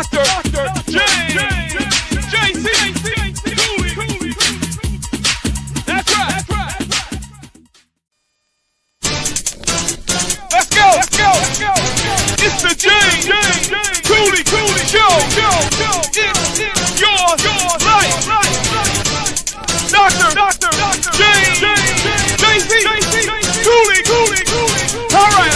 It's the James Cooley Show. It's your life. Dr. James JC Cooley. All right.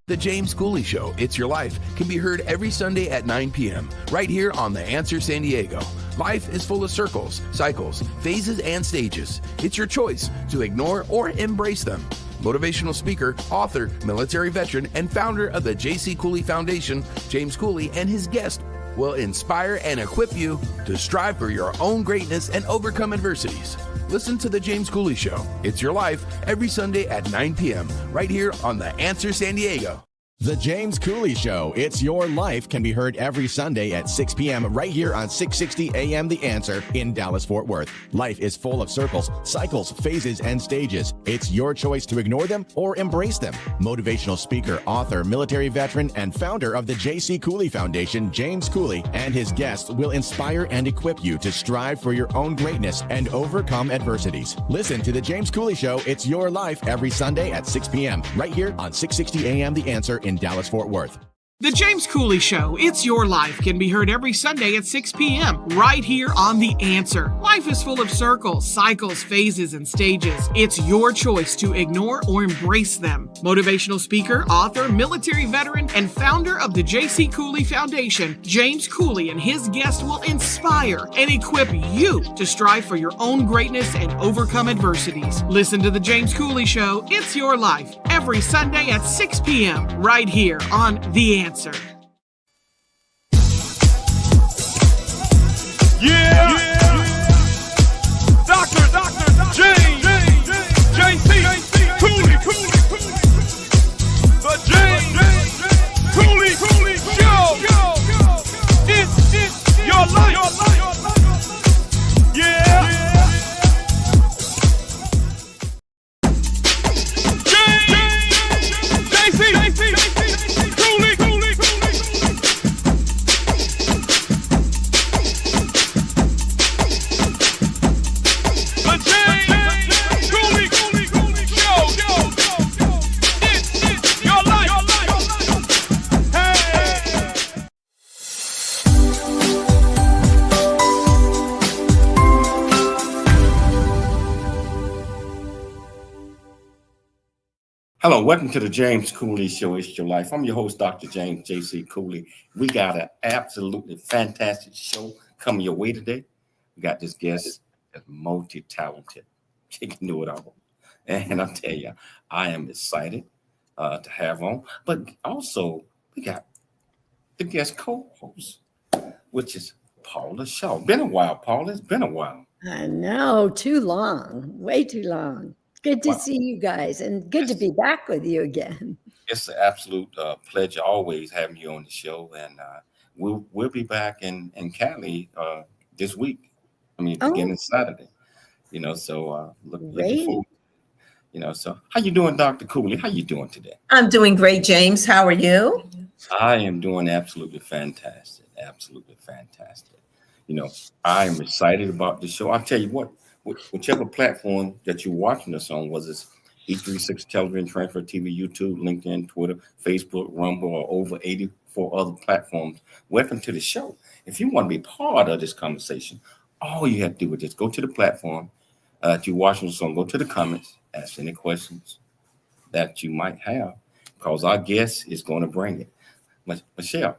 The James Cooley Show, It's Your Life, can be heard every Sunday at 9 p.m. right here on The Answer San Diego. Life is full of circles, cycles, phases, and stages. It's your choice to ignore or embrace them. Motivational speaker, author, military veteran, and founder of the J.C. Cooley Foundation, James Cooley and his guest will inspire and equip you to strive for your own greatness and overcome adversities. Listen to The James Cooley Show, It's Your Life, every Sunday at 9 p.m. right here on The Answer San Diego. The James Cooley Show, It's Your Life, can be heard every Sunday at 6 p.m. right here on 660 AM The Answer in Dallas-Fort Worth. Life is full of circles, cycles, phases, and stages. It's your choice to ignore them or embrace them. Motivational speaker, author, military veteran, and founder of the J.C. Cooley Foundation, James Cooley, and his guests will inspire and equip you to strive for your own greatness and overcome adversities. Listen to The James Cooley Show, It's Your Life, every Sunday at 6 p.m. right here on 660 AM The Answer in Dallas-Fort Worth. The James Cooley Show, It's Your Life, can be heard every Sunday at 6 p.m. right here on The Answer. Life is full of circles, cycles, phases, and stages. It's your choice to ignore or embrace them. Motivational speaker, author, military veteran, and founder of the J.C. Cooley Foundation, James Cooley and his guests will inspire and equip you to strive for your own greatness and overcome adversities. Listen to The James Cooley Show, It's Your Life, every Sunday at 6 p.m. right here on The Answer. Yeah. Dr. James JC Cooley. The James Cooley Show. It's your life. Yeah. James JC Cooley. Hello, welcome to the James Cooley Show, It's Your Life. I'm your host, Dr. James J.C. Cooley. We got an absolutely fantastic show coming your way today. We got this guest that's multi-talented. She can do it all. And I'll tell you, I am excited to have on. But also, we got the guest co-host, which is Paula Shaw. Been a while, Paula. It's been a while. I know, too long, way too long. Good to see you guys, and good to be back with you again. It's an absolute pleasure always having you on the show, and we'll be back in Cali this week. I mean, beginning Saturday. You know, so looking forward. You know, so how you doing, Dr. Cooley? How you doing today? I'm doing great, James. How are you? I am doing absolutely fantastic. Absolutely fantastic. You know, I am excited about the show. I'll tell you what. Whichever platform that you're watching us on, was it E36 Television, Transfer TV, YouTube, LinkedIn, Twitter, Facebook, Rumble, or over 84 other platforms, welcome to the show. If you want to be part of this conversation, all you have to do is just go to the platform that you're watching us on, go to the comments, ask any questions that you might have, because our guest is going to bring it. Michelle,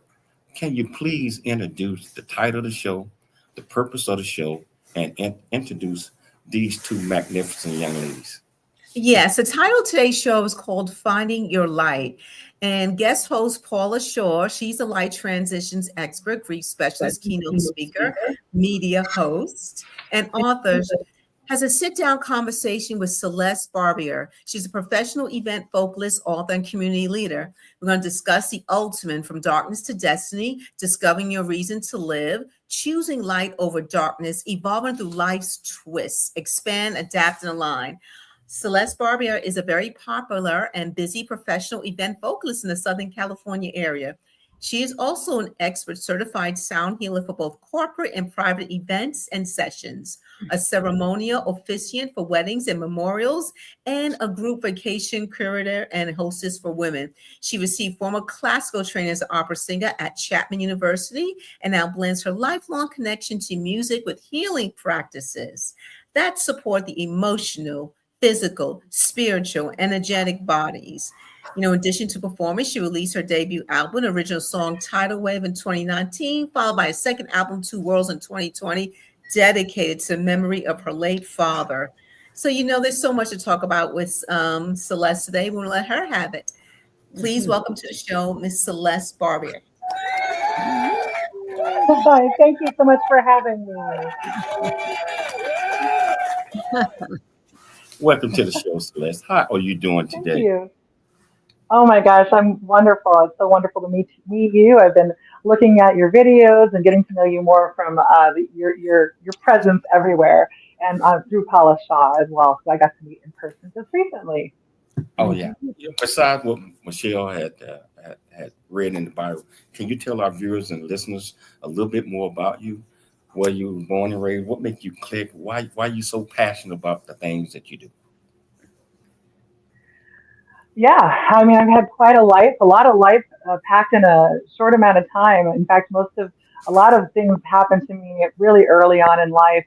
can you please introduce the title of the show, the purpose of the show, and introduce these two magnificent young ladies? Yes, the title of today's show is called Finding Your Light. And guest host Paula Shaw, she's a light transitions expert, grief specialist, keynote speaker, media host, and author, has a sit-down conversation with Celeste Barbier. She's a professional event vocalist, author, and community leader. We're going to discuss the ultimate from darkness to destiny, discovering your reason to live, choosing light over darkness, evolving through life's twists, expand, adapt, and align. Celeste Barbier is a very popular and busy professional event vocalist in the Southern California area. She is also an expert certified sound healer for both corporate and private events and sessions, a ceremonial officiant for weddings and memorials, and a group vacation curator and hostess for women. She received formal classical training as an opera singer at Chapman University and now blends her lifelong connection to music with healing practices that support the emotional, physical, spiritual, energetic bodies. In addition to performing, she released her debut album, original song Tidal Wave in 2019, followed by a second album, Two Worlds, in 2020, dedicated to the memory of her late father. So, there's so much to talk about with Celeste today. We'll let her have it. Please welcome to the show, Miss Celeste Barbier. Hi, thank you so much for having me. Welcome to the show, Celeste. How are you doing today? Thank you. Oh my gosh, I'm wonderful. It's so wonderful to meet you. I've been looking at your videos and getting to know you more from your presence everywhere, and through Paula Shaw as well. So I got to meet in person just recently. Oh yeah. Besides what Michelle had read in the Bible, can you tell our viewers and listeners a little bit more about you? Where you were born and raised? What made you click? Why are you so passionate about the things that you do? Yeah, I mean, I've had quite a lot of life packed in a short amount of time. In fact, a lot of things happened to me really early on in life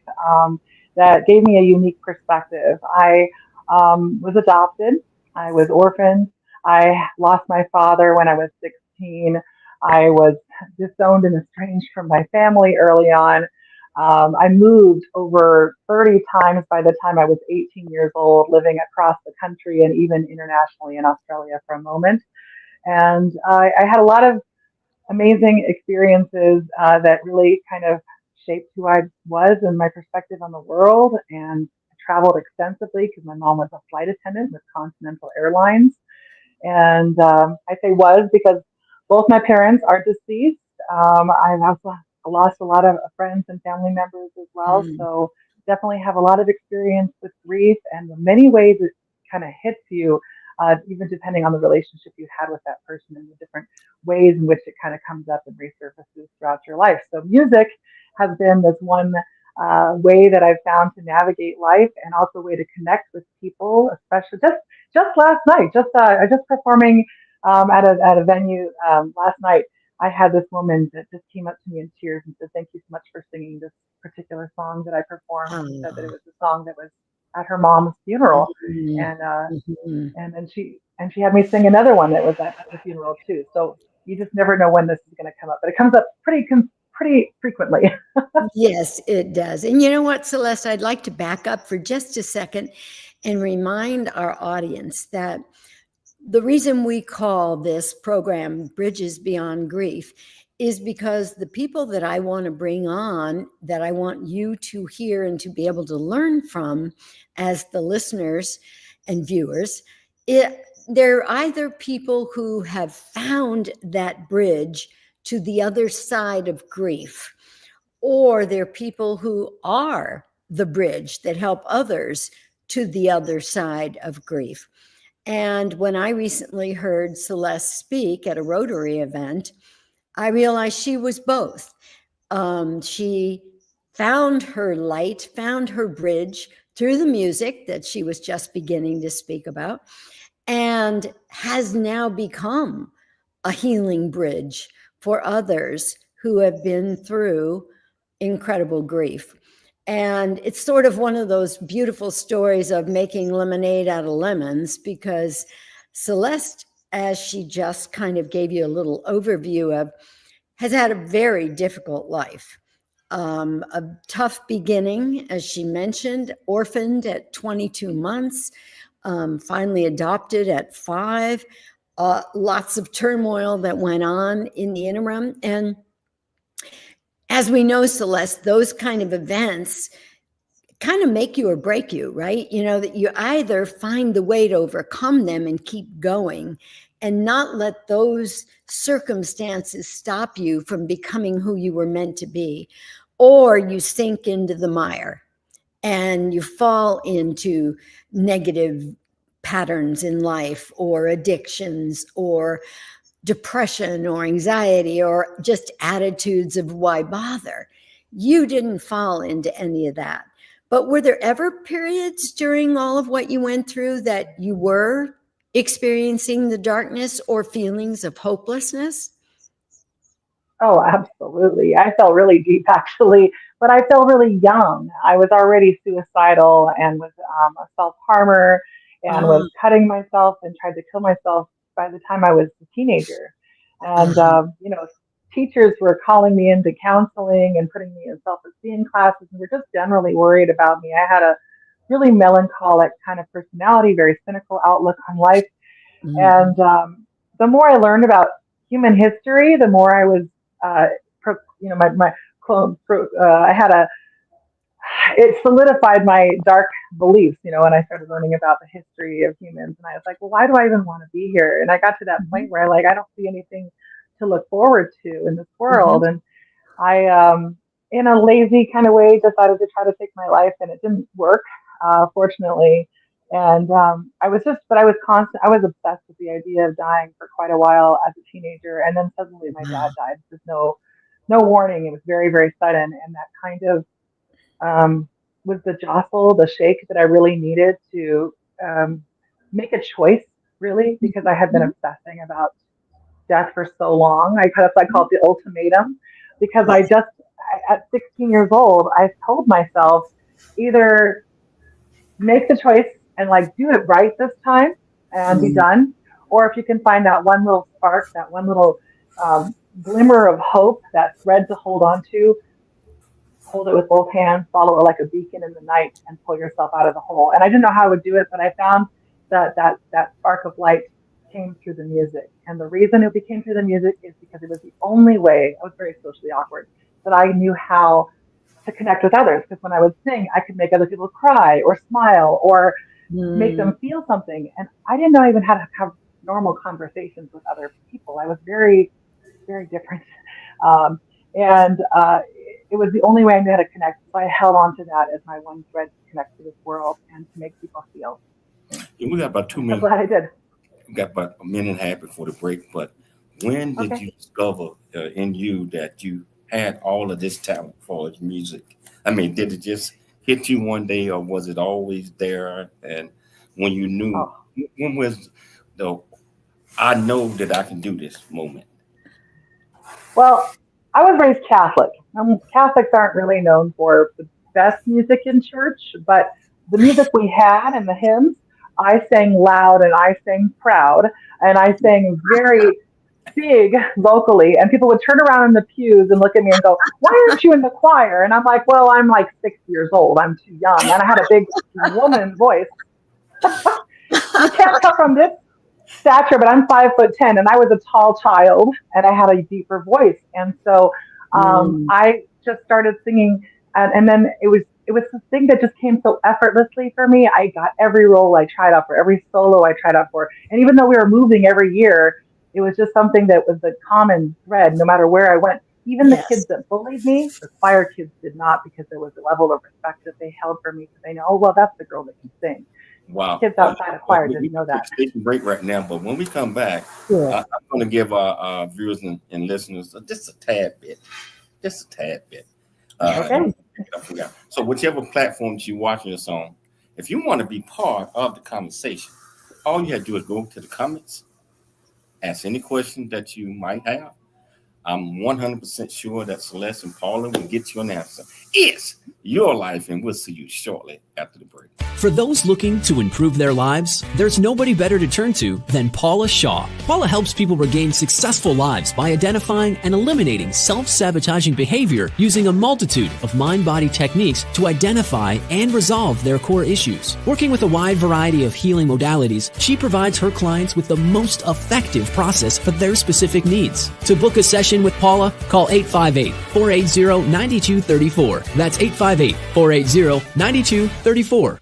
that gave me a unique perspective. I was adopted. I was orphaned. I lost my father when I was 16. I was disowned and estranged from my family early on. I moved over 30 times by the time I was 18 years old, living across the country and even internationally in Australia for a moment. And I had a lot of amazing experiences that really kind of shaped who I was and my perspective on the world. And I traveled extensively because my mom was a flight attendant with Continental Airlines. And I say was because both my parents are deceased. I've also lost a lot of friends and family members as well. So definitely have a lot of experience with grief and the many ways it kind of hits you, even depending on the relationship you had with that person and the different ways in which it kind of comes up and resurfaces throughout your life. So music has been this one way that I've found to navigate life, and also a way to connect with people, especially just last night. I just performing at a venue last night. I had this woman that just came up to me in tears and said, "Thank you so much for singing this particular song that I performed." She said that it was a song that was at her mom's funeral, and then she had me sing another one that was at the funeral too. So you just never know when this is going to come up, but it comes up pretty frequently. Yes, it does. And you know what, Celeste, I'd like to back up for just a second and remind our audience that the reason we call this program Bridges Beyond Grief is because the people that I want to bring on, that I want you to hear and to be able to learn from as the listeners and viewers, they're either people who have found that bridge to the other side of grief, or they're people who are the bridge that help others to the other side of grief. And when I recently heard Celeste speak at a Rotary event, I realized she was both. She found her light, found her bridge through the music that she was just beginning to speak about, and has now become a healing bridge for others who have been through incredible grief. And it's sort of one of those beautiful stories of making lemonade out of lemons, because Celeste, as she just kind of gave you a little overview of, has had a very difficult life. A tough beginning, as she mentioned, orphaned at 22 months, finally adopted at 5. Lots of turmoil that went on in the interim. And as we know, Celeste, those kind of events kind of make you or break you, right? You know, that you either find the way to overcome them and keep going and not let those circumstances stop you from becoming who you were meant to be, or you sink into the mire and you fall into negative patterns in life, or addictions, or depression, or anxiety, or just attitudes of why bother. You didn't fall into any of that. But were there ever periods during all of what you went through that you were experiencing the darkness or feelings of hopelessness? Oh, absolutely. I felt really deep actually, but I felt really young. I was already suicidal and was a self-harmer and was cutting myself and tried to kill myself by the time I was a teenager. And, you know, teachers were calling me into counseling and putting me in self-esteem classes, and were just generally worried about me. I had a really melancholic kind of personality, very cynical outlook on life. And the more I learned about human history, the more I was, you know, it solidified my dark beliefs, you know, when I started learning about the history of humans. And I was like, well, why do I even want to be here? And I got to that point where I don't see anything to look forward to in this world. And I, in a lazy kind of way, decided to try to take my life, and it didn't work, fortunately. And I was obsessed with the idea of dying for quite a while as a teenager. And then suddenly my dad died. There's no warning. It was very, very sudden. And that kind of was the jostle, the shake that I really needed to make a choice, really, because I had been obsessing about death for so long. I call it the ultimatum, because at 16 years old, I told myself, either make the choice and do it right this time and be done, or if you can find that one little spark, that one little glimmer of hope, that thread to hold on to, hold it with both hands, follow it like a beacon in the night, and pull yourself out of the hole. And I didn't know how I would do it, but I found that spark of light came through the music. And the reason it became through the music is because it was the only way, I was very socially awkward, that I knew how to connect with others. Because when I would sing, I could make other people cry or smile or make them feel something. And I didn't know even how to have normal conversations with other people. I was very, very different. It was the only way I knew how to connect. So I held on to that as my one thread to connect to this world and to make people feel. Yeah, we got about 2 minutes. I'm glad I did. We got about a minute and a half before the break. But when did you discover in you that you had all of this talent for music? I mean, did it just hit you one day, or was it always there? And when you knew, when was the I know that I can do this moment? Well, I was raised Catholic. Catholics aren't really known for the best music in church, but the music we had and the hymns, I sang loud and I sang proud and I sang very big vocally, and people would turn around in the pews and look at me and go, "Why aren't you in the choir?" And I'm like, "Well, I'm 6 years old. I'm too young." And I had a big woman voice. You can't tell from this stature, but I'm 5'10", and I was a tall child, and I had a deeper voice. And so I just started singing, and then it was the thing that just came so effortlessly for me. I got every role I tried out for, every solo I tried out for, and even though we were moving every year, it was just something that was the common thread no matter where I went. Even the kids that bullied me, the choir kids did not, because there was a level of respect that they held for me, because they know, oh, well, that's the girl that can sing. Wow. Kids outside of choir didn't know that. Take a break right now, but when we come back, I'm going to give our viewers and listeners just a tad bit. Okay. So whichever platforms you're watching this on, if you want to be part of the conversation, all you have to do is go to the comments, ask any question that you might have. I'm 100% sure that Celeste and Paula will get you an answer. It's your life, and we'll see you shortly after the break. For those looking to improve their lives, there's nobody better to turn to than Paula Shaw. Paula helps people regain successful lives by identifying and eliminating self-sabotaging behavior using a multitude of mind-body techniques to identify and resolve their core issues. Working with a wide variety of healing modalities, she provides her clients with the most effective process for their specific needs. To book a session with Paula, call 858-480-9234. That's 858-480-9234.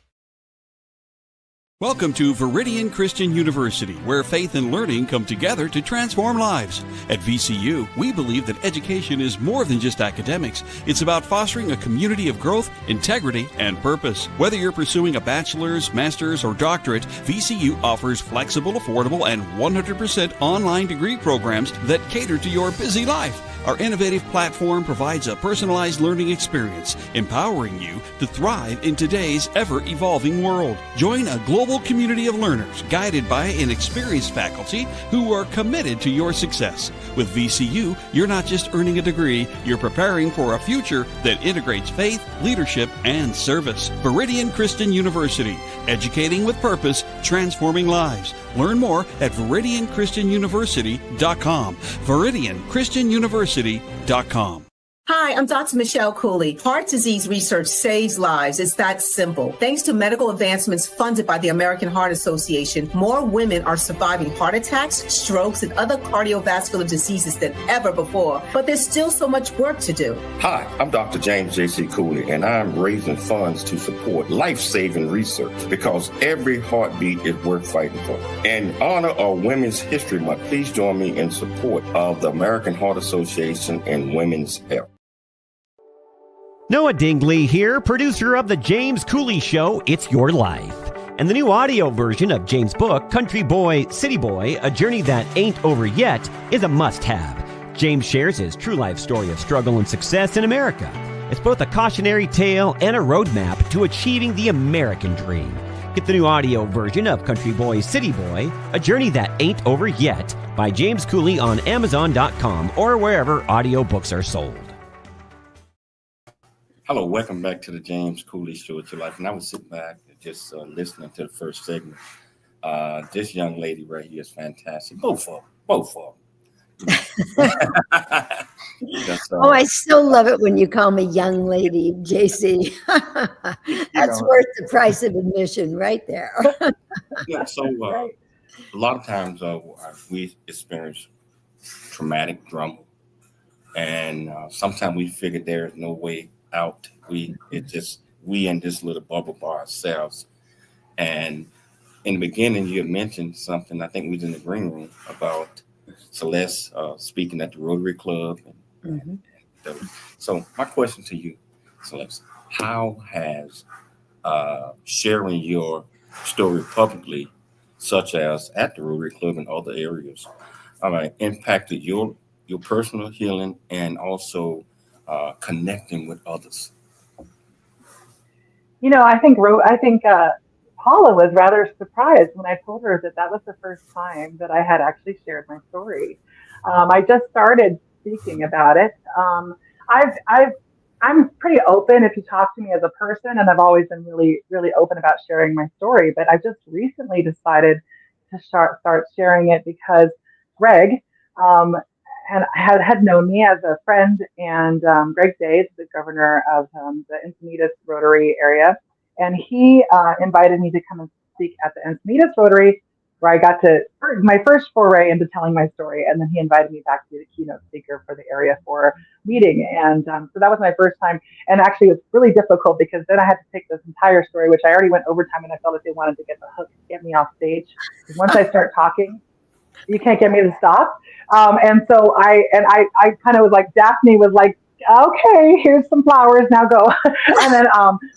Welcome to Viridian Christian University, where faith and learning come together to transform lives. At VCU, we believe that education is more than just academics. It's about fostering a community of growth, integrity, and purpose. Whether you're pursuing a bachelor's, master's, or doctorate, VCU offers flexible, affordable, and 100% online degree programs that cater to your busy life. Our innovative platform provides a personalized learning experience, empowering you to thrive in today's ever-evolving world. Join a global community of learners guided by an experienced faculty who are committed to your success. With VCU, you're not just earning a degree, you're preparing for a future that integrates faith, leadership, and service. Viridian Christian University, educating with purpose, transforming lives. Learn more at ViridianChristianUniversity.com. ViridianChristianUniversity.com. Hi, I'm Dr. Michelle Cooley. Heart disease research saves lives. It's that simple. Thanks to medical advancements funded by the American Heart Association, more women are surviving heart attacks, strokes, and other cardiovascular diseases than ever before. But there's still so much work to do. Hi, I'm Dr. James J.C. Cooley, and I'm raising funds to support life-saving research because every heartbeat is worth fighting for. In honor of Women's History Month, please join me in support of the American Heart Association and women's health. Noah Dingley here, producer of The James Cooley Show, It's Your Life. And the new audio version of James' book, Country Boy, City Boy, A Journey That Ain't Over Yet, is a must-have. James shares his true life story of struggle and success in America. It's both a cautionary tale and a roadmap to achieving the American dream. Get the new audio version of Country Boy, City Boy, A Journey That Ain't Over Yet by James Cooley on Amazon.com or wherever audiobooks are sold. Hello, welcome back to the James Cooley Show at Your Life. And I was sitting back and just listening to the first segment. This young lady right here is fantastic. Both of them. Oh, I still love it when you call me young lady, JC. That's worth the price of admission right there. So a lot of times we experience traumatic trauma. And sometimes we figure there's no way out. We in this little bubble by ourselves. And in the beginning, you had mentioned something. I think we was in the green room about Celeste speaking at the Rotary Club. So my question to you, Celeste, how has sharing your story publicly, such as at the Rotary Club and other areas, impacted your personal healing and also connecting with others? I think Paula was rather surprised when I told her that was the first time that I had actually shared my story. I just started speaking about it. I'm pretty open if you talk to me as a person, and I've always been really, really open about sharing my story. But I just recently decided to start sharing it because Greg had known me as a friend, and Greg Day is the governor of the Encinitas Rotary area, and he invited me to come and speak at the Encinitas Rotary, where I got my first foray into telling my story, and then he invited me back to be the keynote speaker for the area for meeting, and so that was my first time, and actually it was really difficult because then I had to take this entire story, which I already went overtime, and I felt like they wanted to get the hook, get me off stage, because once I start talking, you can't get me to stop. And so I kind of was like, Daphne was like, okay, here's some flowers, now go. And then,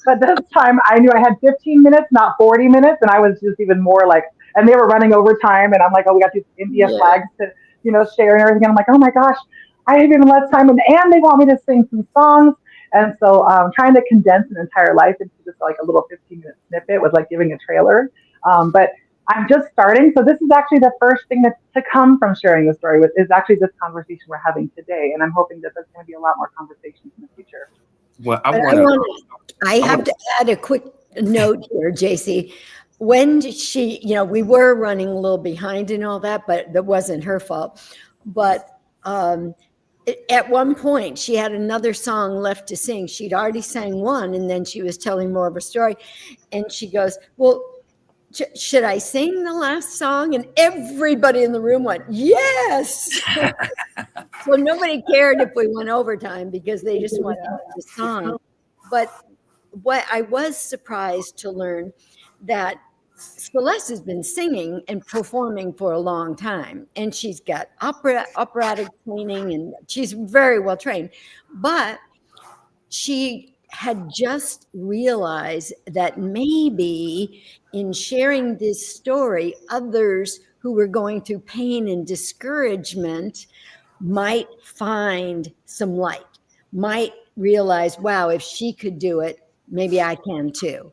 but this time I knew I had 15 minutes, not 40 minutes. And I was just even more like, and they were running overtime. And I'm like, oh, we got these India flags to, share and everything. And I'm like, oh my gosh, I have even less time. And they want me to sing some songs. And so trying to condense an entire life into just like a little 15-minute snippet was like giving a trailer. But I'm just starting. So this is actually the first thing to come from sharing the story is actually this conversation we're having today. And I'm hoping that there's going to be a lot more conversations in the future. Well, I want I have to add a quick note here, JC. When she, we were running a little behind and all that, but that wasn't her fault. But at one point, she had another song left to sing. She'd already sang one, and then she was telling more of a story. And she goes, well, should I sing the last song? And everybody in the room went, yes. So nobody cared if we went overtime because they just wanted the song. But what I was surprised to learn that Celeste has been singing and performing for a long time, and she's got operatic training, and she's very well trained. But she had just realized that maybe in sharing this story, others who were going through pain and discouragement might find some light, might realize, wow, if she could do it, maybe I can too.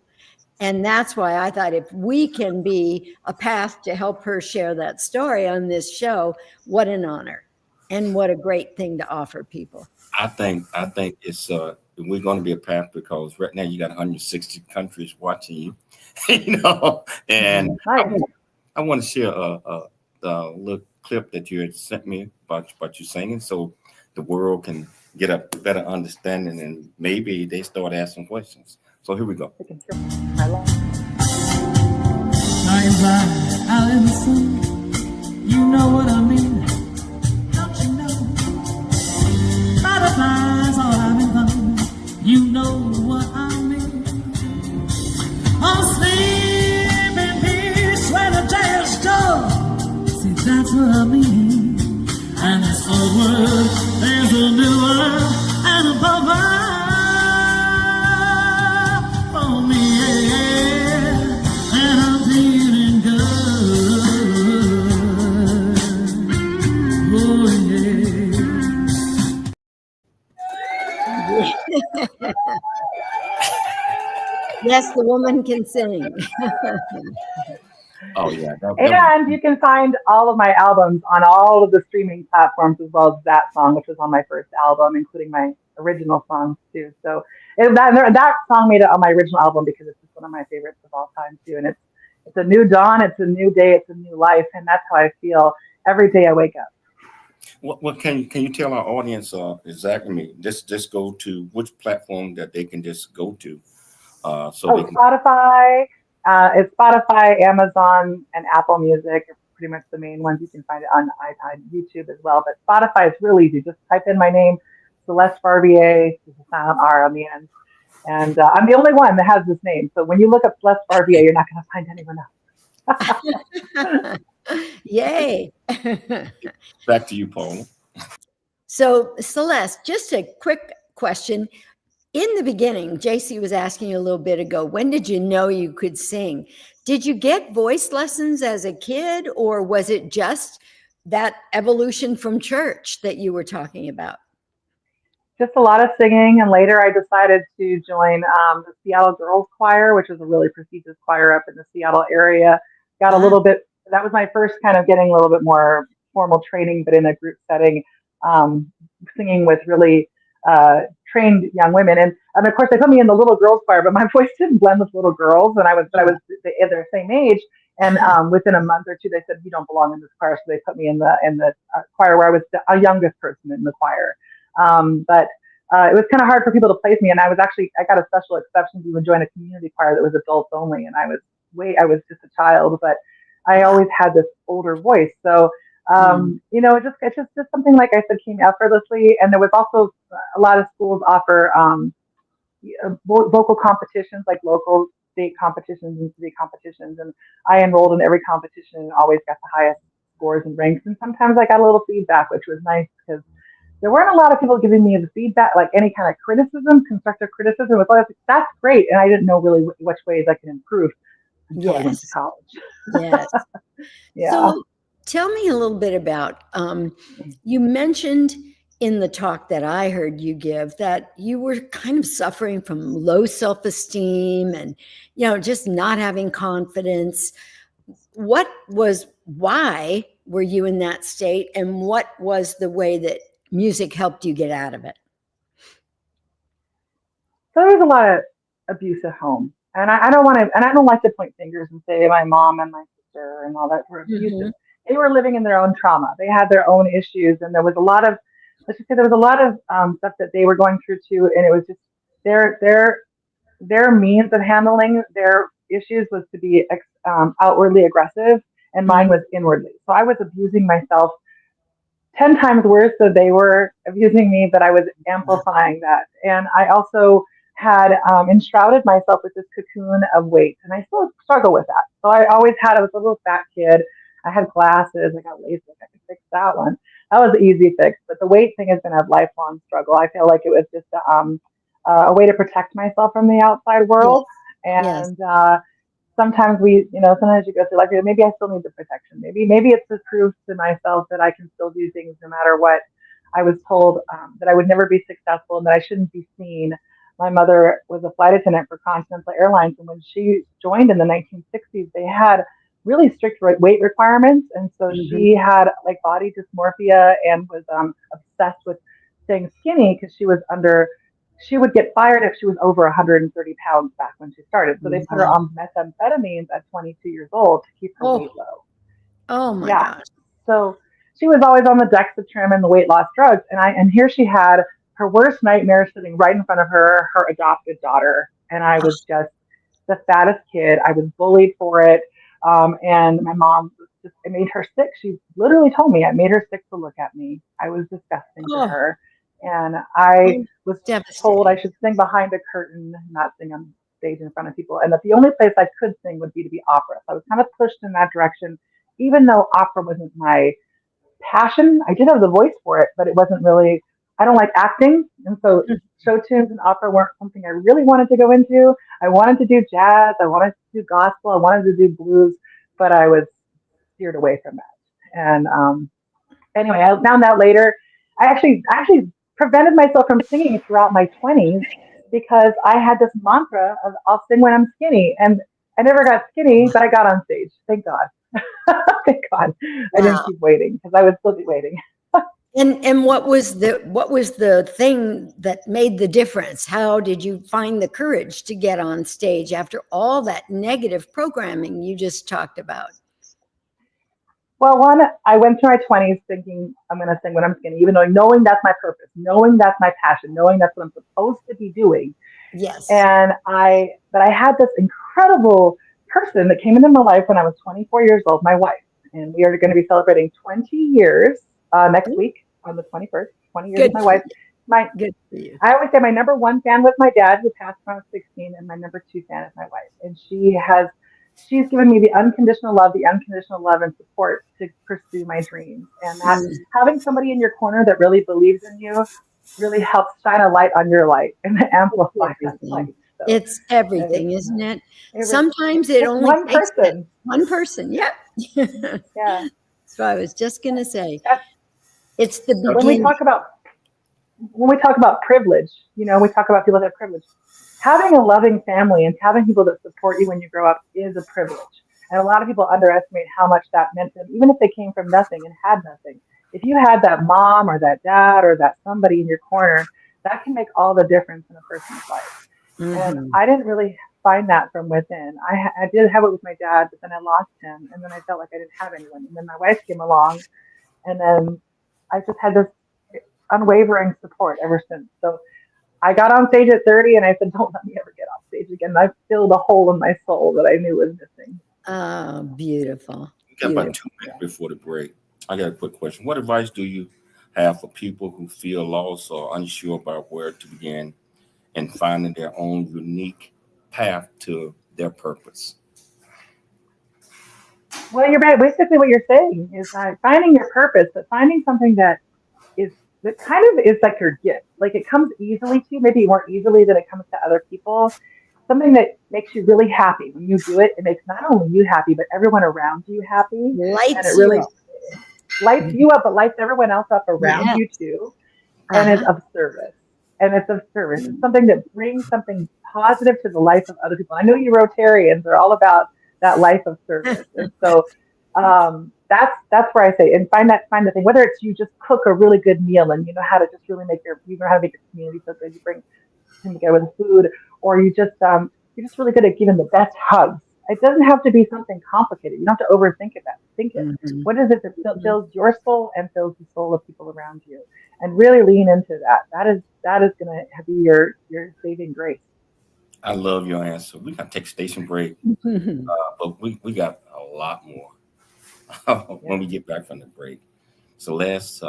And that's why I thought if we can be a path to help her share that story on this show, what an honor and what a great thing to offer people. I think it's we're going to be a path because right now you got 160 countries watching you, and I want to share a little clip that you had sent me about you singing, so the world can get a better understanding and maybe they start asking questions. So here we go. Out in the sun, you know what I mean, don't you know? Butterflies all having fun, you know what I mean. Oh, sleep in peace when the day is done. See, that's what I mean. And this old world, there's a new world and above her. And I'm feeling good. Oh, yeah. Yes, the woman can sing. Oh, yeah. And you can find all of my albums on all of the streaming platforms as well as that song, which was on my first album, including my original songs too. So that song made it on my original album because it's just one of my favorites of all time too. And it's a new dawn, it's a new day, it's a new life, and that's how I feel every day I wake up. What can you tell our audience exactly? Just go to which platform that they can just go to. Spotify. It's Spotify, Amazon, and Apple Music are pretty much the main ones. You can find it on iPod, YouTube as well. But Spotify is real easy. Just type in my name, Celeste Barbier, with a silent R on the end. And I'm the only one that has this name. So when you look up Celeste Barbier, you're not going to find anyone else. Yay. Back to you, Paula. So Celeste, just a quick question. In the beginning, JC was asking you a little bit ago, when did you know you could sing? Did you get voice lessons as a kid, or was it just that evolution from church that you were talking about? Just a lot of singing, and later I decided to join the Seattle Girls Choir, which is a really prestigious choir up in the Seattle area. Got a little bit, that was my first kind of getting a little bit more formal training, but in a group setting, singing with really trained young women. And of course they put me in the little girls choir, but my voice didn't blend with little girls. And I was their same age. And within a month or two, they said, you don't belong in this choir. So they put me in the choir where I was the youngest person in the choir. But it was kind of hard for people to place me. And I got a special exception to join a community choir that was adults only. And I was just a child, but I always had this older voice. So, it's just something, like I said, came effortlessly. And there was also a lot of schools offer vocal competitions, like local, state competitions and city competitions. And I enrolled in every competition and always got the highest scores and ranks. And sometimes I got a little feedback, which was nice because there weren't a lot of people giving me the feedback, like any kind of criticism, constructive criticism. It was always like, that's great. And I didn't know really which ways I could improve until I went to college. Yes. Yeah. So tell me a little bit about, you mentioned in the talk that I heard you give that you were kind of suffering from low self-esteem and, just not having confidence. Why were you in that state, and what was the way that music helped you get out of it? So there was a lot of abusive home. And I don't want to, and I don't like to point fingers and say my mom and my sister and all that were abusive. They were living in their own trauma. They had their own issues, and there was a lot of, let's just say, there was a lot of stuff that they were going through too, and it was just their means of handling their issues was to be outwardly aggressive, and mine was inwardly. So I was abusing myself 10 times worse than they were abusing me, but I was amplifying that. And I also had enshrouded myself with this cocoon of weight, and I still struggle with that. So I was a little fat kid. I had glasses, I got LASIK, I could fix that one. That was the easy fix, but the weight thing has been a lifelong struggle. I feel like it was just a way to protect myself from the outside world. Yes. And sometimes sometimes you go through life, maybe I still need the protection. Maybe it's to prove to myself that I can still do things no matter what. I was told that I would never be successful and that I shouldn't be seen. My mother was a flight attendant for Continental Airlines, and when she joined in the 1960s, they had really strict weight requirements, and so she had like body dysmorphia and was obsessed with staying skinny because she would get fired if she was over 130 pounds back when she started. So they put her on methamphetamines at 22 years old to keep her weight low. Oh my gosh. So she was always on the Dexatrim and the weight loss drugs. And here she had her worst nightmare sitting right in front of her adopted daughter. And I was just the fattest kid. I was bullied for it. And my mom it made her sick. She literally told me, I made her sick to look at me. I was disgusting to her. And I was told I should sing behind a curtain, not sing on stage in front of people. And that the only place I could sing would be opera. So I was kind of pushed in that direction, even though opera wasn't my passion. I did have the voice for it, but it wasn't really, I don't like acting. And so show tunes and opera weren't something I really wanted to go into. I wanted to do jazz. I wanted to do gospel. I wanted to do blues, but I was steered away from that. And anyway, I found out later, I actually prevented myself from singing throughout my 20s because I had this mantra of I'll sing when I'm skinny. And I never got skinny, but I got on stage. Thank God. Thank God. I didn't keep waiting because I would still be waiting. And what was the thing that made the difference? How did you find the courage to get on stage after all that negative programming you just talked about? Well, I went through my 20s thinking I'm going to sing when I'm skinny, even though knowing that's my purpose, knowing that's my passion, knowing that's what I'm supposed to be doing. Yes. But I had this incredible person that came into my life when I was 24 years old, my wife, and we are going to be celebrating 20 years next week on the 21st. 20 years with my wife. Good for you. I always say my number one fan was my dad, who passed when I was 16, and my number two fan is my wife, and she's given me the unconditional love and support to pursue my dreams. And that having somebody in your corner that really believes in you really helps shine a light on your light and amplify that light. So, it's everything, isn't it? Sometimes it only takes one person. Yeah. Yeah. So I was just going to say, it's the beginning. When we talk about privilege, we talk about people that have privilege. Having a loving family and having people that support you when you grow up is a privilege. And a lot of people underestimate how much that meant to them, even if they came from nothing and had nothing. If you had that mom or that dad or that somebody in your corner, that can make all the difference in a person's life. And I didn't really find that from within. I did have it with my dad, but then I lost him. And then I felt like I didn't have anyone. And then my wife came along. And then I just had this unwavering support ever since. So I got on stage at 30 and I said, don't let me ever get off stage again. I filled a hole in my soul that I knew was missing. Oh, beautiful. We got about 2 minutes before the break. I got a quick question. What advice do you have for people who feel lost or unsure about where to begin and finding their own unique path to their purpose? Well, you're right. Basically what you're saying is finding your purpose, but finding something that kind of is like your gift. Like it comes easily to you, maybe more easily than it comes to other people. Something that makes you really happy. When you do it, it makes not only you happy, but everyone around you happy. Lights you up, but lights everyone else up around you too. And it's of service. It's something that brings something positive to the life of other people. I know you Rotarians are all about that life of service. And so that's where I say, and find the thing, whether it's you just cook a really good meal and you know how to just really make your community so good, you bring them together with food, or you're just really good at giving the best hugs. It doesn't have to be something complicated. You don't have to overthink it. Mm-hmm. What is it that fills your soul and fills the soul of people around you? And really lean into that. That is going to be your saving grace. I love your answer. We got to take a station break, but we got a lot more when we get back from the break. Celeste,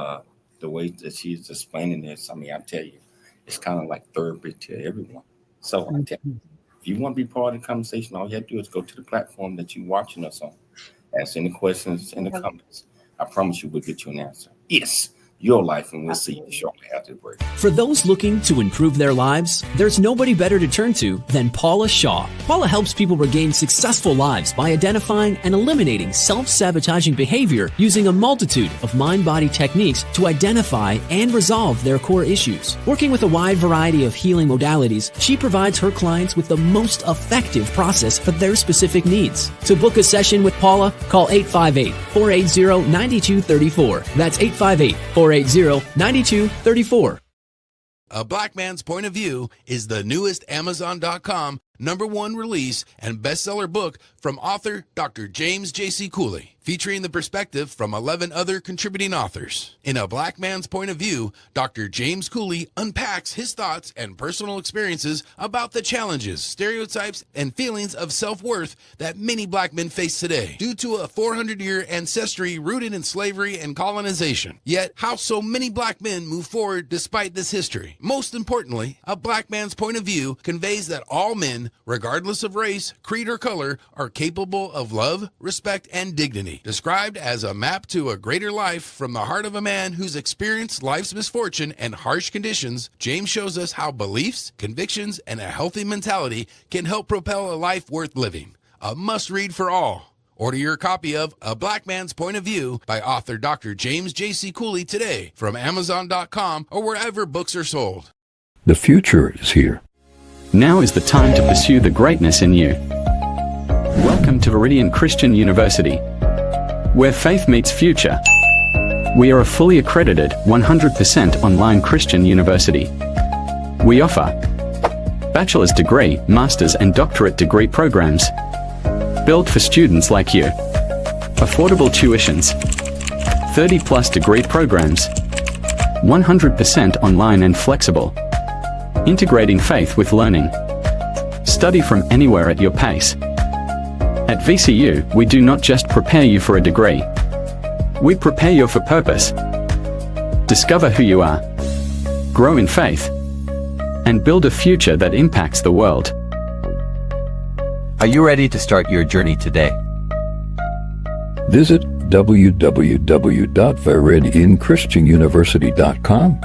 the way that she's explaining this, I mean, I tell you, it's kind of like therapy to everyone. So I tell you, if you want to be part of the conversation, all you have to do is go to the platform that you're watching us on. Ask any questions in the comments. I promise you we'll get you an answer. Yes, your life, and we'll see you shortly after the break. For those looking to improve their lives, there's nobody better to turn to than Paula Shaw. Paula helps people regain successful lives by identifying and eliminating self-sabotaging behavior using a multitude of mind-body techniques to identify and resolve their core issues. Working with a wide variety of healing modalities, she provides her clients with the most effective process for their specific needs. To book a session with Paula, call 858-480-9234. That's 858-480-9234. A Black Man's Point of View is the newest Amazon.com #1 release and bestseller book from author Dr. James J.C. Cooley, featuring the perspective from 11 other contributing authors. In A Black Man's Point of View, Dr. James Cooley unpacks his thoughts and personal experiences about the challenges, stereotypes, and feelings of self-worth that many black men face today due to a 400-year ancestry rooted in slavery and colonization. Yet, how so many black men move forward despite this history. Most importantly, A Black Man's Point of View conveys that all men, regardless of race, creed, or color, are capable of love, respect, and dignity. Described as a map to a greater life from the heart of a man who's experienced life's misfortune and harsh conditions, James shows us how beliefs, convictions, and a healthy mentality can help propel a life worth living. A must-read for all. Order your copy of A Black Man's Point of View by author Dr. James J.C. Cooley today from Amazon.com or wherever books are sold. The future is here. Now is the time to pursue the greatness in you. Welcome to Viridian Christian University, where faith meets future. We are a fully accredited, 100% online Christian university. We offer bachelor's degree, master's and doctorate degree programs, built for students like you. Affordable tuitions, 30+ degree programs, 100% online and flexible. Integrating faith with learning. Study from anywhere at your pace. At VCU, we do not just prepare you for a degree. We prepare you for purpose. Discover who you are. Grow in faith. And build a future that impacts the world. Are you ready to start your journey today? Visit www.viridianchristianuniversity.com.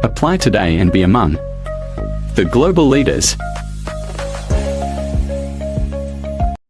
Apply today and be among the global leaders.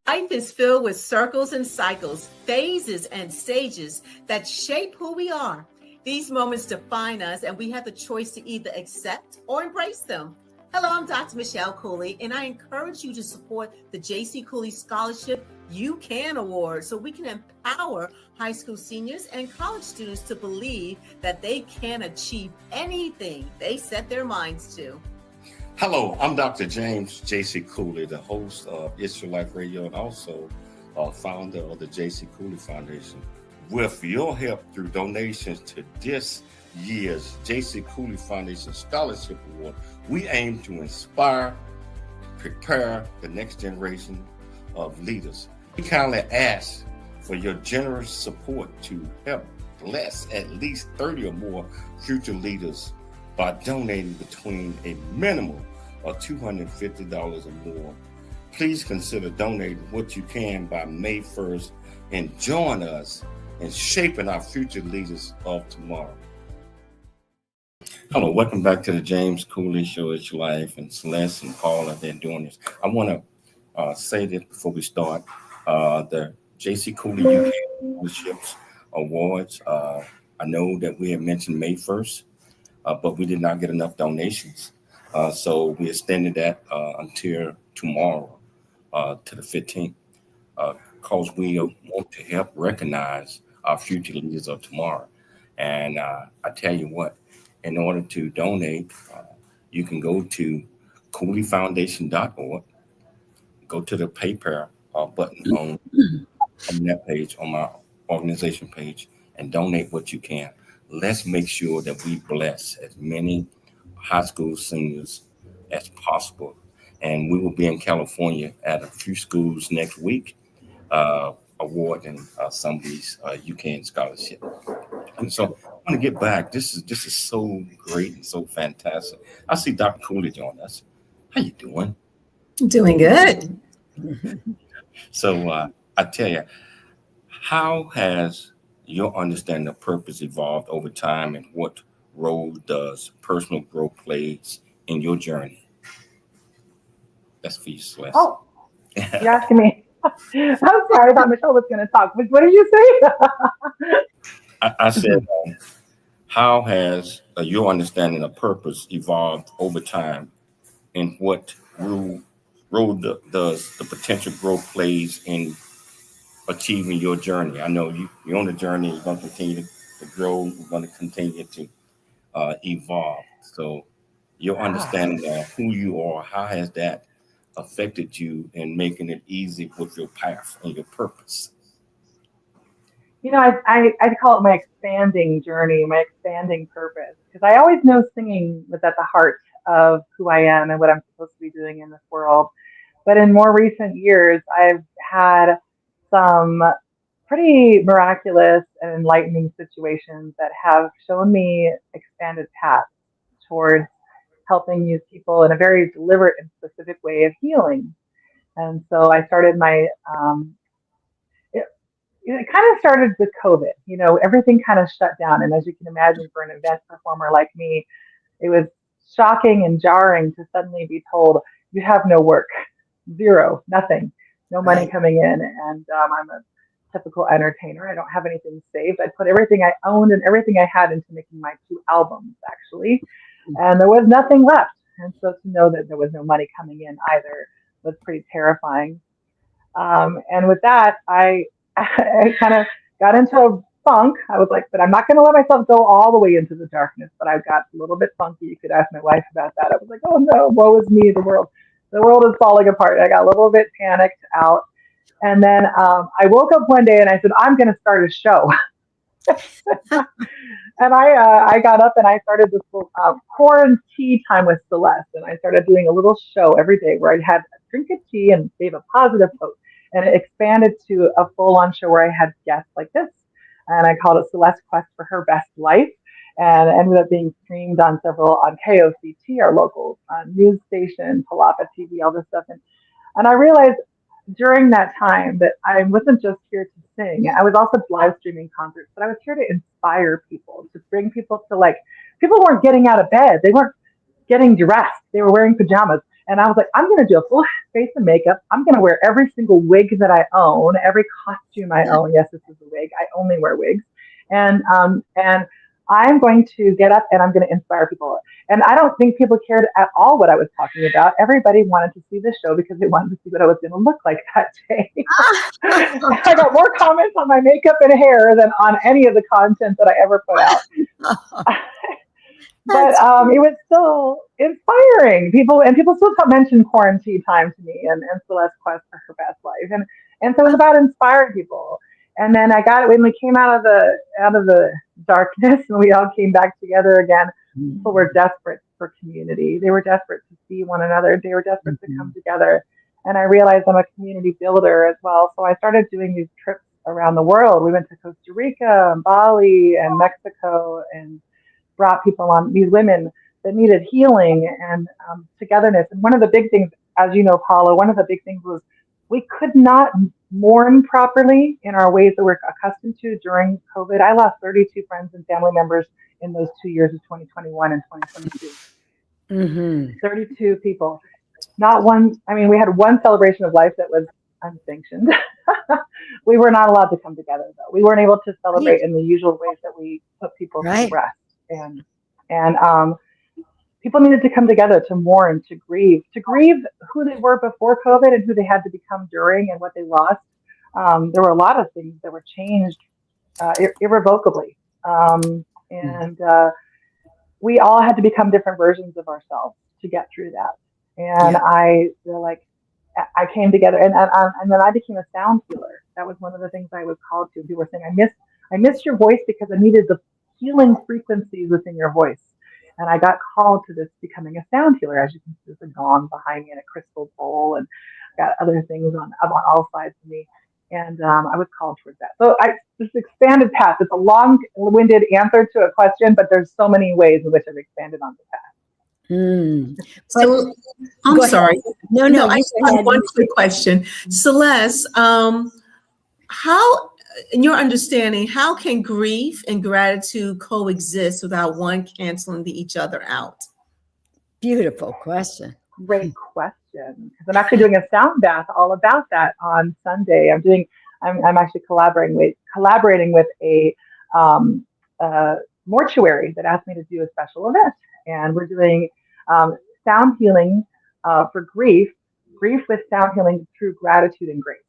Life is filled with circles and cycles, phases and stages that shape who we are. These moments define us, and we have the choice to either accept or embrace them. Hello, I'm Dr. Michelle Cooley, and I encourage you to support the J.C. Cooley Scholarship You Can Award so we can empower high school seniors and college students to believe that they can achieve anything they set their minds to. Hello, I'm Dr. James J.C. Cooley, the host of It's Your Life Radio and also founder of the J.C. Cooley Foundation. With your help through donations to this year's J.C. Cooley Foundation Scholarship Award, we aim to inspire, prepare the next generation of leaders. We kindly ask for your generous support to help bless at least 30 or more future leaders by donating between a minimum of $250 or more. Please consider donating what you can by May 1st and join us in shaping our future leaders of tomorrow. Hello, welcome back to the James Cooley Show. It's Your Life, and Celeste and Paula, they're doing this. I want to say this before we start. The J.C. Cooley UK Scholarships Awards, I know that we had mentioned May 1st, but we did not get enough donations. So we extended that until tomorrow to the 15th, because we want to help recognize our future leaders of tomorrow. And I tell you what, in order to donate, you can go to CooleyFoundation.org. Go to the PayPal button on that page, on my organization page, and donate what you can. Let's make sure that we bless as many high school seniors as possible. And we will be in California at a few schools next week, awarding some of these UCAN scholarships. And so I want to get back. This is so great and so fantastic. I see Dr. Coolidge on us. How you doing? Doing good. So I tell you, how has your understanding of purpose evolved over time, and what role does personal growth plays in your journey? That's for you, Celeste. Oh, you're asking me. I'm sorry, I thought Michelle was going to talk. What did you say? I said, how has your understanding of purpose evolved over time, and what role does the potential growth plays in achieving your journey? I know you're on the journey. You're going to continue to grow. You're going to continue to evolve. So your understanding of who you are, how has that affected you in making it easy with your path and your purpose? You know, I call it my expanding journey, my expanding purpose, because I always know singing was at the heart of who I am and what I'm supposed to be doing in this world. But in more recent years, I've had some pretty miraculous and enlightening situations that have shown me expanded paths towards helping use people in a very deliberate and specific way of healing. And so I started my, it kind of started with COVID. You know, everything kind of shut down. And as you can imagine, for an event performer like me, it was shocking and jarring to suddenly be told, you have no work, zero, nothing, no money coming in. And I'm a typical entertainer. I don't have anything saved. I put everything I owned and everything I had into making my 2 albums, actually. And there was nothing left. And so to know that there was no money coming in either was pretty terrifying. And with that, I kind of got into a funk. I was like, but I'm not going to let myself go all the way into the darkness. But I got a little bit funky. You could ask my wife about that. I was like, oh no, woe is me. The world is falling apart. I got a little bit panicked out. And then I woke up one day and I said, I'm going to start a show. And I got up and I started this quarantine time with Celeste. And I started doing a little show every day where I had a drink of tea and gave a positive quote. And it expanded to a full-on show where I had guests like this. And I called it Celeste Quest for Her Best Life. And it ended up being streamed on KOCT, our local news station, Palapa TV, all this stuff. And I realized during that time that I wasn't just here to sing. I was also live streaming concerts, but I was here to inspire people, to bring people to people weren't getting out of bed. They weren't getting dressed. They were wearing pajamas. And I was like, I'm going to do a full face of makeup. I'm going to wear every single wig that I own, every costume I own. Yes, this is a wig. I only wear wigs. And I'm going to get up and I'm going to inspire people. And I don't think people cared at all what I was talking about. Everybody wanted to see the show because they wanted to see what I was going to look like that day. I got more comments on my makeup and hair than on any of the content that I ever put out. But it was still inspiring. People still mention quarantine time to me and Celeste Quest for Her Best Life. And so it was about inspiring people. And then I got it when we came out of the darkness and we all came back together again. People were desperate for community. They were desperate to see one another. They were desperate to come together. And I realized I'm a community builder as well. So I started doing these trips around the world. We went to Costa Rica and Bali and Mexico and brought people on, these women that needed healing and togetherness. And one of the big things, as you know, Paula, one of the big things was we could not mourn properly in our ways that we're accustomed to during COVID. I lost 32 friends and family members in those 2 years of 2021 and 2022. Mm-hmm. 32 people. Not one, I mean, we had one celebration of life that was unsanctioned. We were not allowed to come together, though. We weren't able to celebrate in the usual ways that we put people to rest. And people needed to come together to mourn, to grieve who they were before COVID and who they had to become during and what they lost. There were a lot of things that were changed irrevocably. And we all had to become different versions of ourselves to get through that. And I feel like I came together, and then I became a sound healer. That was one of the things I was called to. People were saying, I missed your voice because I needed the healing frequencies within your voice. And I got called to this becoming a sound healer. As you can see, there's a gong behind me and a crystal bowl, and got other things on all sides of me. And I was called towards that. So this expanded path. It's a long-winded answer to a question, but there's so many ways in which I've expanded on the path. So I'm sorry. No, I just have one quick question. Celeste, how, in your understanding, how can grief and gratitude coexist without one canceling each other out? Beautiful question. Great question. Because I'm actually doing a sound bath all about that on Sunday. I'm actually collaborating with a mortuary that asked me to do a special event, and we're doing sound healing for grief with sound healing through gratitude and grace.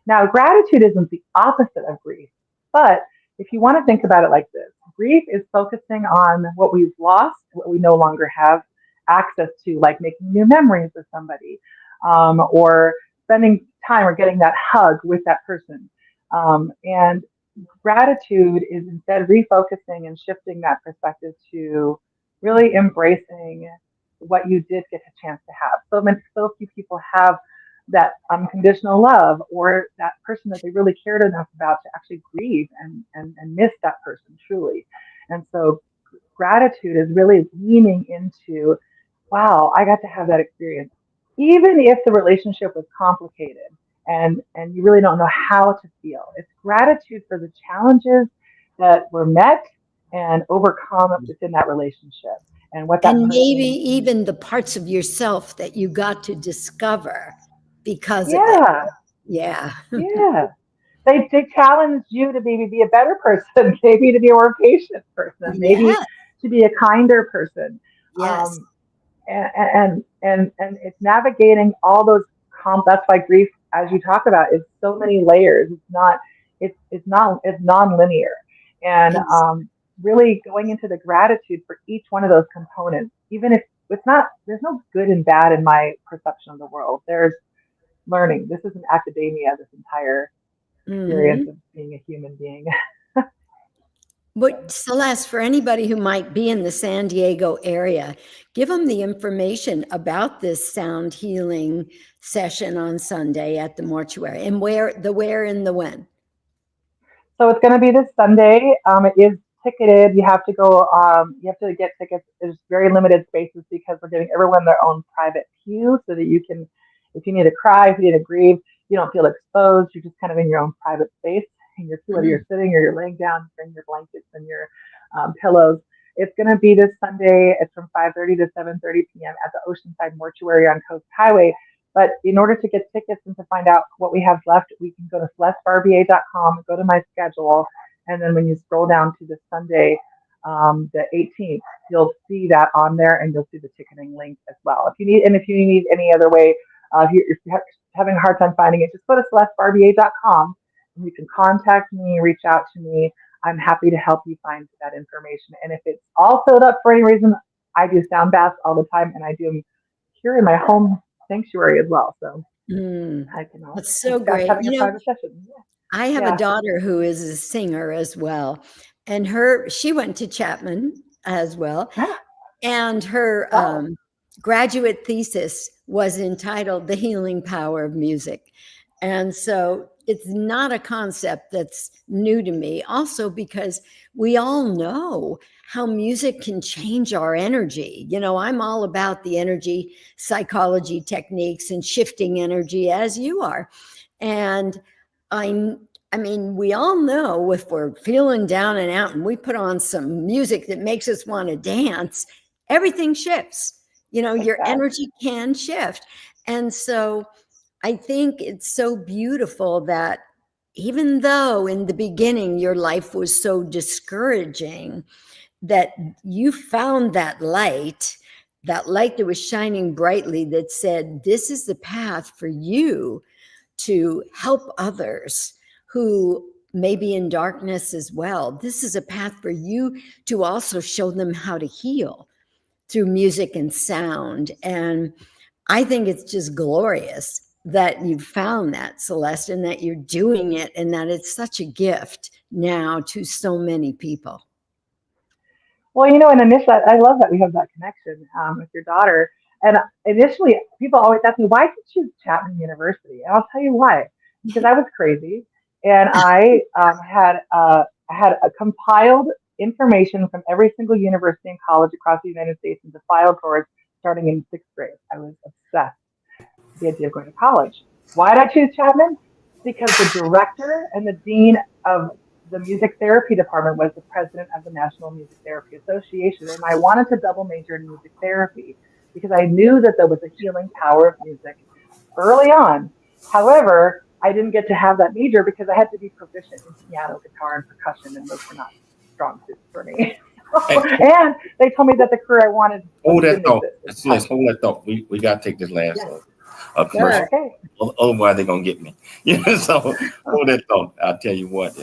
Now, gratitude isn't the opposite of grief, but if you want to think about it like this, grief is focusing on what we've lost, what we no longer have access to, like making new memories with somebody, or spending time or getting that hug with that person. And gratitude is instead refocusing and shifting that perspective to really embracing what you did get a chance to have. So few people have that unconditional love, or that person that they really cared enough about to actually grieve and miss that person truly. And so gratitude is really leaning into, wow, I got to have that experience. Even if the relationship was complicated and you really don't know how to feel, it's gratitude for the challenges that were met and overcome within that relationship. And what that maybe even the parts of yourself that you got to discover because of it. Yeah. They challenge you to be a better person, maybe to be a more patient person, maybe to be a kinder person. Yes. And it's navigating all those that's why grief, as you talk about, is so many layers. It's non-linear. And really going into the gratitude for each one of those components, even if there's no good and bad in my perception of the world. There's learning. This is an academia, this entire experience of being a human being. But Celeste, for anybody who might be in the San Diego area, give them the information about this sound healing session on Sunday at the mortuary, and where and the when. So it's going to be this Sunday. It is ticketed. You have to go. You have to get tickets. There's very limited spaces because we're giving everyone their own private pew, so that you can, if you need to cry, if you need to grieve, you don't feel exposed. You're just kind of in your own private space. In your pew, whether you're sitting or you're laying down, bring your blankets and your pillows. It's going to be this Sunday. It's from 5:30 to 7:30 p.m. at the Oceanside Mortuary on Coast Highway. But in order to get tickets and to find out what we have left, we can go to celestebarbier.com, go to my schedule, and then when you scroll down to the Sunday, the 18th, you'll see that on there, and you'll see the ticketing link as well. If you need any other way, if you're having a hard time finding it, just go to celestebarbier.com. You can contact me, reach out to me. I'm happy to help you find that information. And if it's all filled up for any reason, I do sound baths all the time, and I do them here in my home sanctuary as well. So I can. That's so great. I have a daughter who is a singer as well, and she went to Chapman as well, and her graduate thesis was entitled "The Healing Power of Music," and so. It's not a concept that's new to me. Also, because we all know how music can change our energy. You know, I'm all about the energy psychology techniques and shifting energy, as you are. And I mean, we all know if we're feeling down and out and we put on some music that makes us want to dance, everything shifts. You know, your energy can shift. And so I think it's so beautiful that even though in the beginning your life was so discouraging, that you found that light that was shining brightly that said, this is the path for you to help others who may be in darkness as well. This is a path for you to also show them how to heal through music and sound. And I think it's just glorious that you found that, Celeste, and that you're doing it, and that it's such a gift now to so many people. Well, and initially, I love that we have that connection with your daughter. And initially, people always ask me, why did you choose Chapman University? And I'll tell you why. Because I was crazy, and I had a compiled information from every single university and college across the United States into file drawers starting in 6th grade. I was obsessed with the idea of going to college. Why did I choose Chapman? Because the director and the dean of the music therapy department was the president of the National Music Therapy Association, and I wanted to double major in music therapy because I knew that there was a healing power of music early on. However, I didn't get to have that major because I had to be proficient in piano, guitar, and percussion, and those were not strong suits for me. And they told me that the career I wanted. Hold that thought. Let's hold that thought. We got to take this last commercial. Okay. Otherwise, they're going to get me. So hold that thought. I'll tell you what,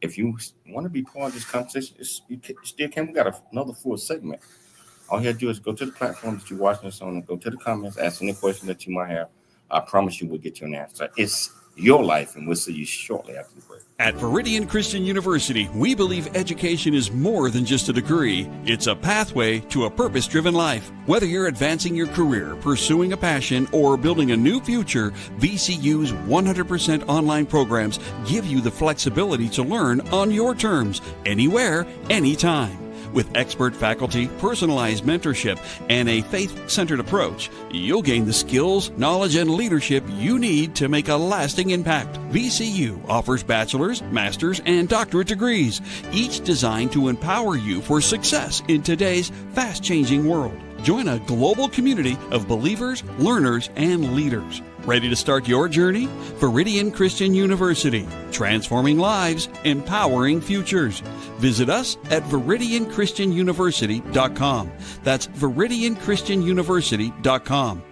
if you want to be part of this conversation, you still can. We got another full segment. All you have to do is go to the platform that you're watching us on and go to the comments, ask any question that you might have. I promise you we'll get you an answer. It's your life, and we'll see you shortly after the break. At Viridian Christian University, we believe education is more than just a degree. It's a pathway to a purpose-driven life. Whether you're advancing your career, pursuing a passion, or building a new future, VCU's 100% online programs give you the flexibility to learn on your terms, anywhere, anytime. With expert faculty, personalized mentorship, and a faith-centered approach, you'll gain the skills, knowledge, and leadership you need to make a lasting impact. VCU offers bachelor's, master's, and doctorate degrees, each designed to empower you for success in today's fast-changing world. Join a global community of believers, learners, and leaders. Ready to start your journey? Viridian Christian University, transforming lives, empowering futures. Visit us at ViridianChristianUniversity.com. That's ViridianChristianUniversity.com.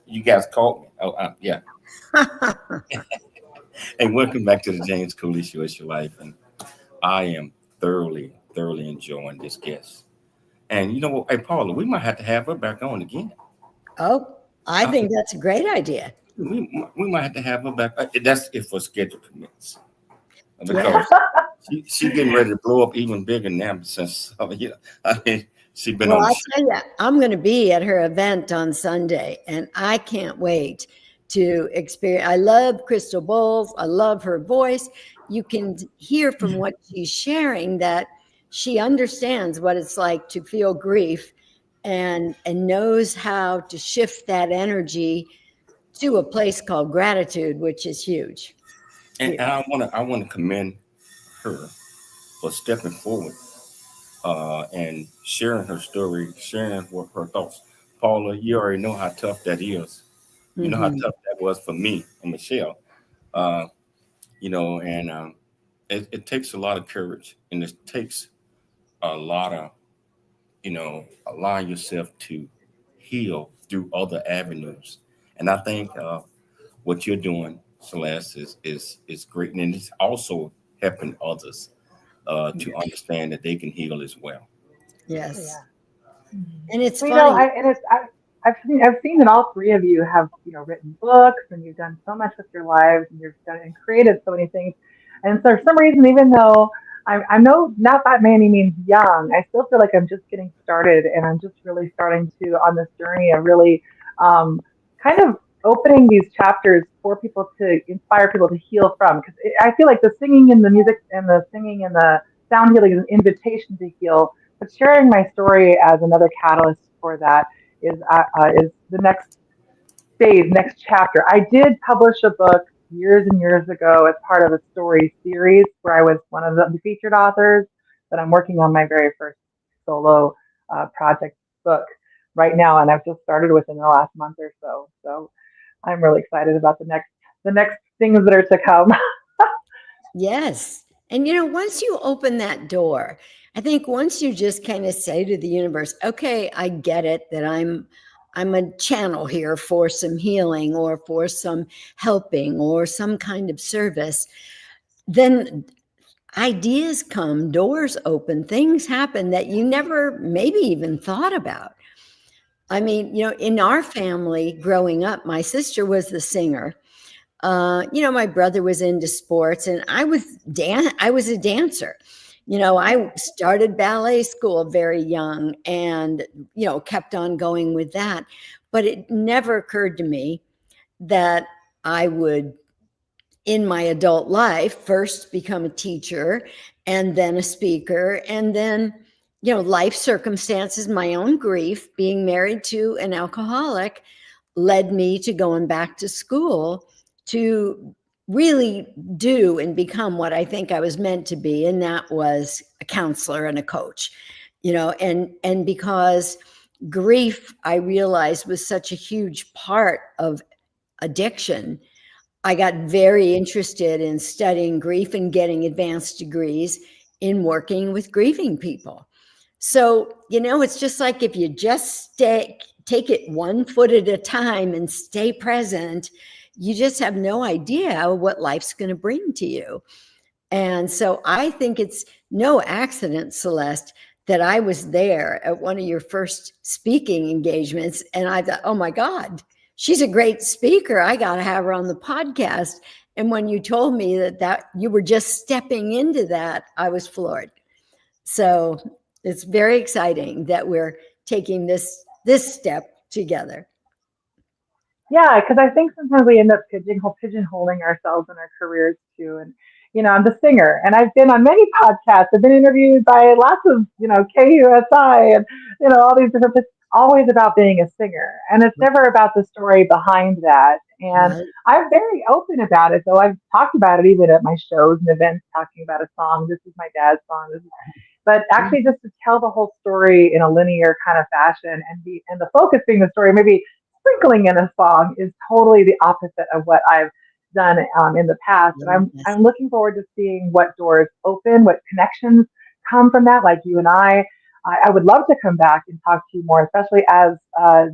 You guys called me. Yeah. And welcome back to the James Cooley Show. It's your life, and I am thoroughly enjoying this guest. And you know what, hey Paula, we might have to have her back on again. Oh, I think that's a great idea. We might have to have her back. That's if her schedule permits, because she's getting ready to blow up even bigger now. Since she's been on. I'll tell you, I'm going to be at her event on Sunday, and I can't wait to experience. I love Crystal Bowles. I love her voice. You can hear from what she's sharing that she understands what it's like to feel grief, and knows how to shift that energy to a place called gratitude, which is huge. And I want to commend her for stepping forward and sharing her story, sharing what her thoughts. Paula, you already know how tough that is. You know how tough that was for me and Michelle. It takes a lot of courage, and it takes a lot of, allowing yourself to heal through other avenues. And I think what you're doing, Celeste, is great, and it's also helping others to understand that they can heal as well. Yes. Yeah. And it's funny. I I've seen that all three of you have, written books, and you've done so much with your lives, and you've done and created so many things. And so for some reason, even though I'm not by any means young, I still feel like I'm just getting started, and I'm just really starting to on this journey of really kind of opening these chapters for people to inspire people to heal from. Because I feel like the singing and the music and the singing and the sound healing is an invitation to heal, but sharing my story as another catalyst for that is the next phase, next chapter. I did publish a book years and years ago as part of a story series where I was one of the featured authors, but I'm working on my very first solo project book right now, and I've just started within the last month or so. So I'm really excited about the next things that are to come. Yes. And once you open that door, I think once you just kind of say to the universe, okay, I get it that I'm a channel here for some healing or for some helping or some kind of service, then ideas come, doors open, things happen that you never maybe even thought about. I mean, in our family growing up, my sister was the singer. My brother was into sports, and I was a dancer. I started ballet school very young and, kept on going with that. But it never occurred to me that I would, in my adult life, first become a teacher and then a speaker, and then, life circumstances, my own grief, being married to an alcoholic, led me to going back to school to really do and become what I think I was meant to be. And that was a counselor and a coach, and because grief, I realized, was such a huge part of addiction, I got very interested in studying grief and getting advanced degrees in working with grieving people. So, it's just like if you just take it one foot at a time and stay present, you just have no idea what life's going to bring to you. And so I think it's no accident, Celeste, that I was there at one of your first speaking engagements. And I thought, oh my God, she's a great speaker. I got to have her on the podcast. And when you told me that you were just stepping into that, I was floored. So it's very exciting that we're taking this step together. Yeah, because I think sometimes we end up pigeonholing ourselves in our careers too. And, I'm the singer, and I've been on many podcasts. I've been interviewed by lots of, KUSI and, all these different, it's always about being a singer. And it's never about the story behind that. And Right. I'm very open about it. So I've talked about it even at my shows and events, talking about a song. This is my dad's song. But actually just to tell the whole story in a linear kind of fashion and the focus being the story, maybe sprinkling in a song, is totally the opposite of what I've done in the past. And I'm looking forward to seeing what doors open, what connections come from that, like you and I would love to come back and talk to you more, especially as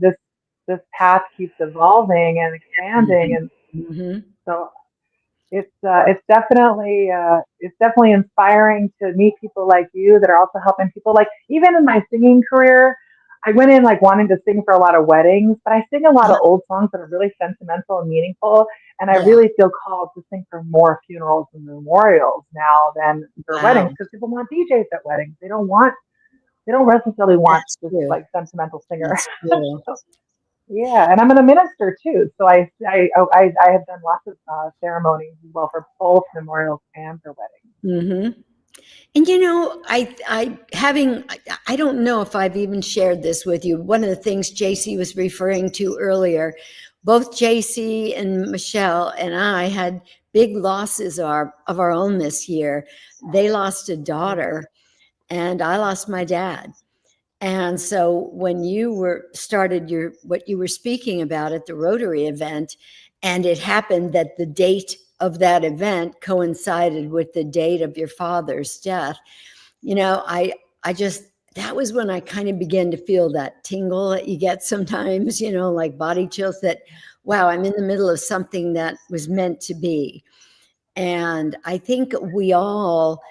this path keeps evolving and expanding. And so it's definitely inspiring to meet people like you that are also helping people. Like even in my singing career, I went in like wanting to sing for a lot of weddings, but I sing a lot of old songs that are really sentimental and meaningful. And I really feel called to sing for more funerals and memorials now than for weddings, because people want DJs at weddings. They don't necessarily want this like sentimental singer. Yeah, and I'm a minister too, so I have done lots of ceremonies as well for both memorials and for weddings. Mm-hmm. And I don't know if I've even shared this with you. One of the things JC was referring to earlier, both JC and Michelle and I had big losses of our own this year. They lost a daughter, and I lost my dad. And so when you started what you were speaking about at the Rotary event, and it happened that the date of that event coincided with the date of your father's death, that was when I kind of began to feel that tingle that you get sometimes, like body chills, that, wow, I'm in the middle of something that was meant to be. And I think we all,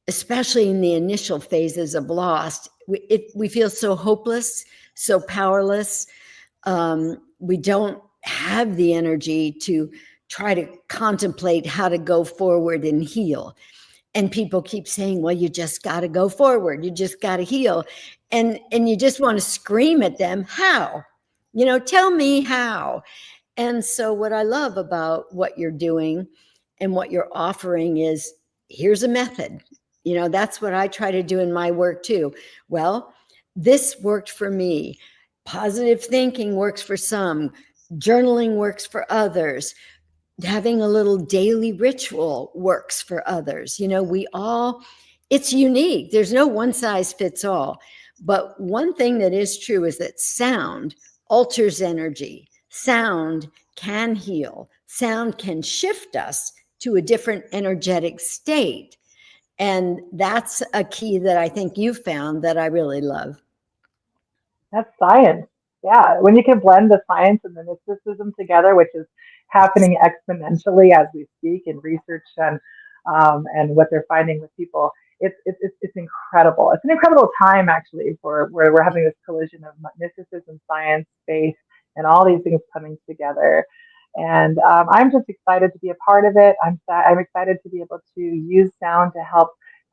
especially in the initial phases of loss, we feel so hopeless, so powerless. We don't have the energy to try to contemplate how to go forward and heal. And people keep saying, well, you just got to go forward. You just got to heal. And you just want to scream at them, how? Tell me how. And so what I love about what you're doing and what you're offering is, here's a method. That's what I try to do in my work too. Well, this worked for me. Positive thinking works for some. Journaling works for others. Having a little daily ritual works for others. It's unique. There's no one size fits all. But one thing that is true is that sound alters energy. Sound can heal. Sound can shift us to a different energetic state. And that's a key that I think you found that I really love. That's science. Yeah. When you can blend the science and the mysticism together, which is happening exponentially as we speak in research and what they're finding with people, it's incredible. It's an incredible time actually where we're having this collision of mysticism, science, space, and all these things coming together. And I'm just excited to be a part of it. I'm excited to be able to use sound to help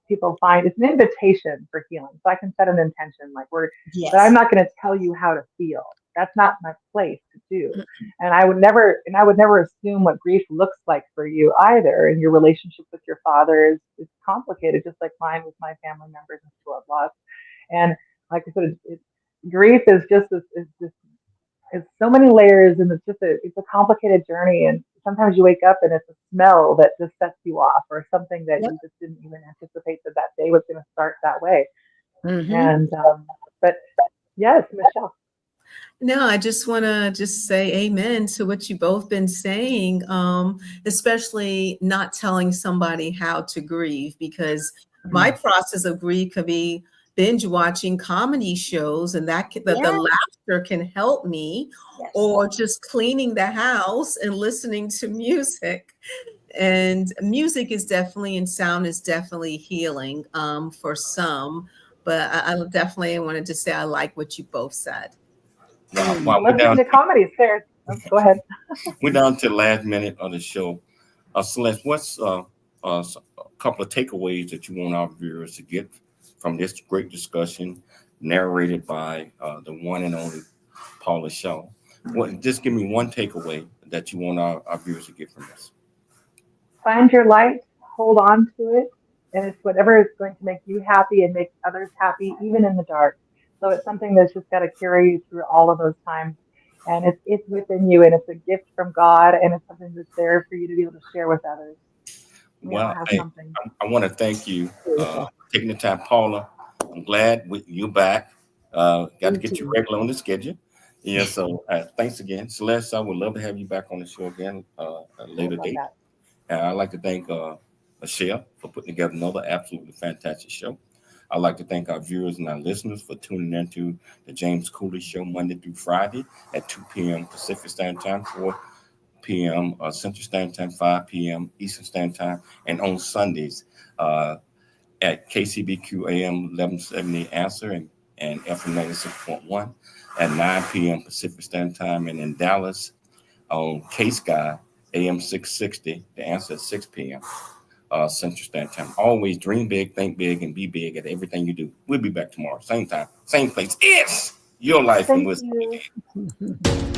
people find. It's an invitation for healing. So I can set an intention, but I'm not going to tell you how to feel. That's not my place to do. And I would never assume what grief looks like for you either. And your relationship with your father is complicated, just like mine with my family members and people I've lost. And like I said, grief is just it's so many layers, and it's a complicated journey. And sometimes you wake up and it's a smell that just sets you off, or something that you just didn't even anticipate that day was going to start that way. And but yes, Michelle. No, I just want to say amen to what you both been saying, especially not telling somebody how to grieve, because my process of grief could be binge watching comedy shows, and the laughter can help me, or just cleaning the house and listening to music. And music is definitely, and sound is definitely healing for some. But I definitely wanted to say I like what you both said. Let's listen to comedies there. Go ahead. We're down to the last minute of the show. Celeste, what's a couple of takeaways that you want our viewers to get from this great discussion narrated by the one and only Paula Shaw? Just give me one takeaway that you want our viewers to get from this. Find your light, hold on to it, and it's whatever is going to make you happy and make others happy, even in the dark. So it's something that's just got to carry you through all of those times. And it's within you, and it's a gift from God, and it's something that's there for you to be able to share with others. Well, I want to thank you for taking the time, Paula. I'm glad you're back. Got to get you regular on the schedule. Yeah, so thanks again. Celeste, I would love to have you back on the show again at a later date. And I'd like to thank Michelle for putting together another absolutely fantastic show. I'd like to thank our viewers and our listeners for tuning into the James Cooley Show Monday through Friday at 2 p.m. Pacific Standard Time, 4 p.m. Central Standard Time, 5 p.m. Eastern Standard Time, and on Sundays at KCBQ AM 1170 Answer and FM 96.1 at 9 p.m. Pacific Standard Time, and in Dallas on K-Sky AM 660, The Answer at 6 p.m. Central Standard Time. Always dream big, think big, and be big at everything you do. We'll be back tomorrow, same time, same place. It's your life, and we'll see you again.